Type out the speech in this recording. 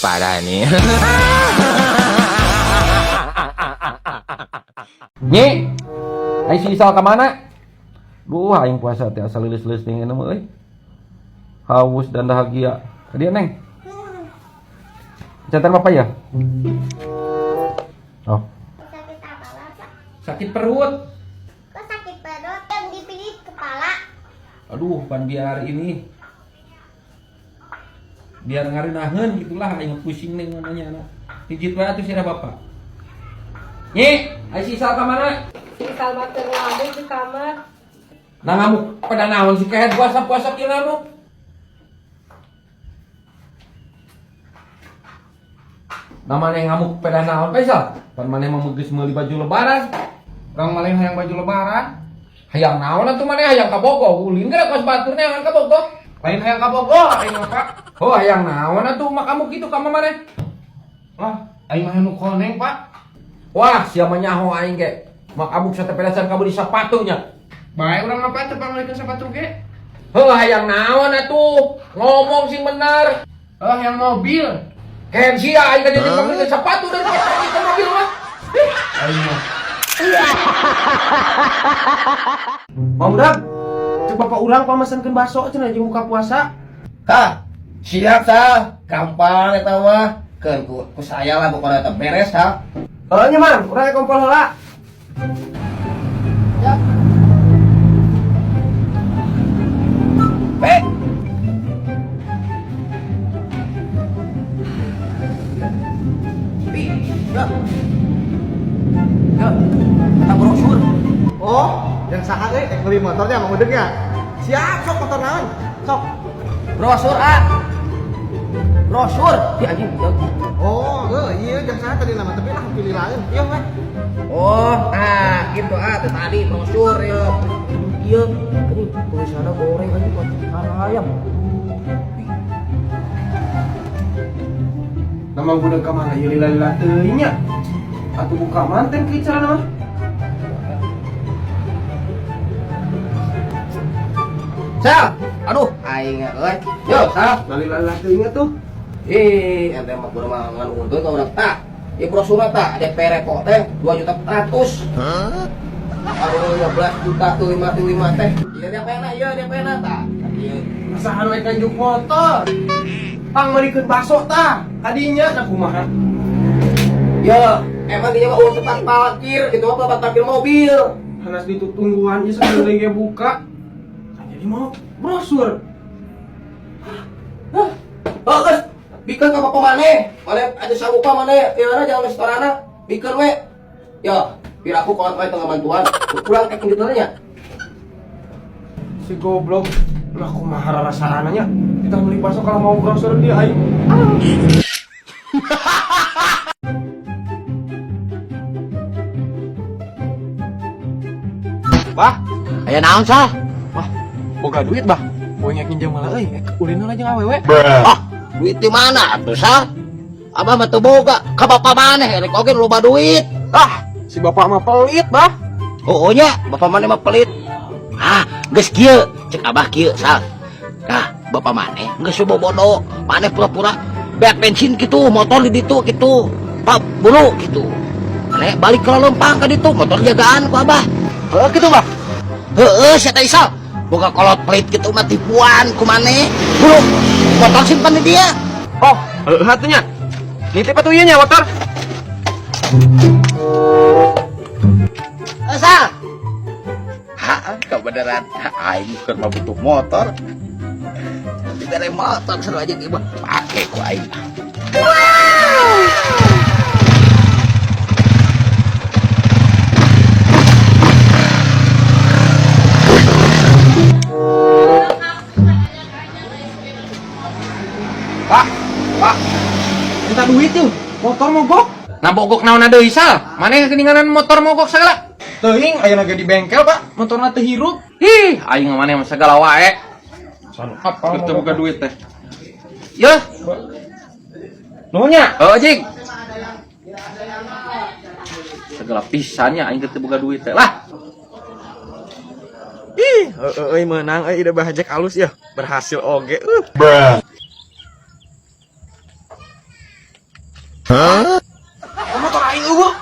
parah nih. Nyi, ai si Isal kemana? Duh, aing puasa teh asal lilis-lilis nih mah euy. Haus dan bahagia. Dia Neng. Catat apa ya? Oh. Sakit apa, Bapak? Sakit perut. Kok sakit perut? Yang dipilih kepala. Aduh, pan biar ini. Biar ngarenaheun gitulah aing pusing nih namanya anak. Pijit wae atuh sirah Bapak. Nyi, ai si Isal ka mana? Si Salma teu ngambil di kamar. Nah ngamuk pada naon sih kayak puasa-puasa kieu ngamuk. Namanya ngamuk pada naon Faisal? Pan maneh mah geus meuli baju lebaran. Orang malih hayang baju lebaran. Hayang naon atuh maneh hayang ka Bogor? Ulin geura kos baturna hayang ka Bogor. Lain hayang ka Bogor aing mah Pak. Oh hayang naon atuh mak kamu kitu ka maneh? Wah, aing mah nu koneng Pak. Wah, sia mah nyaho aing ge. Mak abuk satepedasan kabur di sepatunya. Bae urang mah Pak teu pangalikeun sepatu ge. Heuh hayang naon atuh? Ngomong sing bener. Hayang mobil. Ken sia aing tadi pangalikeun sepatu dan ke mobil mah. Aing mah. Mau udah? Coba Bapak urang pamesenkeun bakso cenah jeung buka puasa. Hah, siap sah, gampang eta mah. Keun ku saya lah pokona teh beres ha. Heeh nya Man, urang kompol heula. Ya. Be. Bi, ya. Ya, kita brosur. Oh, yang saha euy beli motornya mau udegnya. Siap, sok motor naon? Sok. Brosur ah. Brosur, di anjing ya. Oh, iya yang saha tadi nama tapi lah pilih lain. Iya, weh. Oh, gitu teh tadi brosur ya. Iya, ini tulisannya goreng aja buat ayam. Nama budak ka mana ieu lila-lila teuing nya. Atuh buka manten ke carana mah. Sal, aduh, aing euy. Yo, Sal. Lila-lila teuing tuh. Ente mah kudu mah ngan untung ka urang tah. Ieu brosur tah DP repot teh 2.400.000. Hah? Aduh, 15 juta tuh 55 teh. Ieu DP na tah. Ieu Asahan we kanjuk motor. Pang meulikeun bakso tah. Kadinya na kumaha? ya, emang dia mah tempat parkir, itu mah tempat parkir mobil. Hanas ditutungguan ieu sakeuleung ge buka. Jadi mau brosur. Hah? Oh, geus bikin ka papa maneh. Maneh aja sabuka maneh, ieu jangan restorana. Bikin we. Ya, biar aku kawan we tengah bantuan. Kurang tek gitu nya. Si goblok. Lah kumaha rasana nya? Kita beli bakso kalau mau brosur dia aing. Bah, Aya naon sah? wah, boga duit bah. Boy nginjem malah euy, ulin aja awewe. Ah, duit di mana atuh sah? Abah mah teu boga, ka bapa maneh rek oge loba duit. Ah, si bapak mah pelit bah. Oh nya, bapa maneh mah pelit. Ah, geus kieu, cek abah kieu sah. Nah, bapak maneh geus bobodo, maneh pura-pura beak bensin gitu, motor di ditu gitu. Pak, buru gitu. Maneh balik ke Lempang ka ditu, motor jagaan ku abah. Heeh kitu bah. Heeh, sia teh Isal. Boga kolot pelit gitu mah tipuan ku maneh. Buru, motor simpen di dia. Oh, heeh atunya. Nitip atuh ieu nya motor. Sal. Ha, kebenaran aing bukan mah butuh motor. Dibere motor seru aja ieu mah pake ku aing. Pak, minta duit yuk. Motor mogok. Nah mogok naon deui Sal? Maneh keninganan motor mogok segala. Teuing aya lagi di bengkel, Pak. Motorna teu hirup. Ih, aing maneh mah segala wae. Apa Teu buka duit teh. Yeuh. Nuhun nya. Heeh, Jing. Segala pisannya aing teu buka duit teh. Lah, Ih, menang ide bahajek alus ya. Berhasil oge. Motor aing eueuh.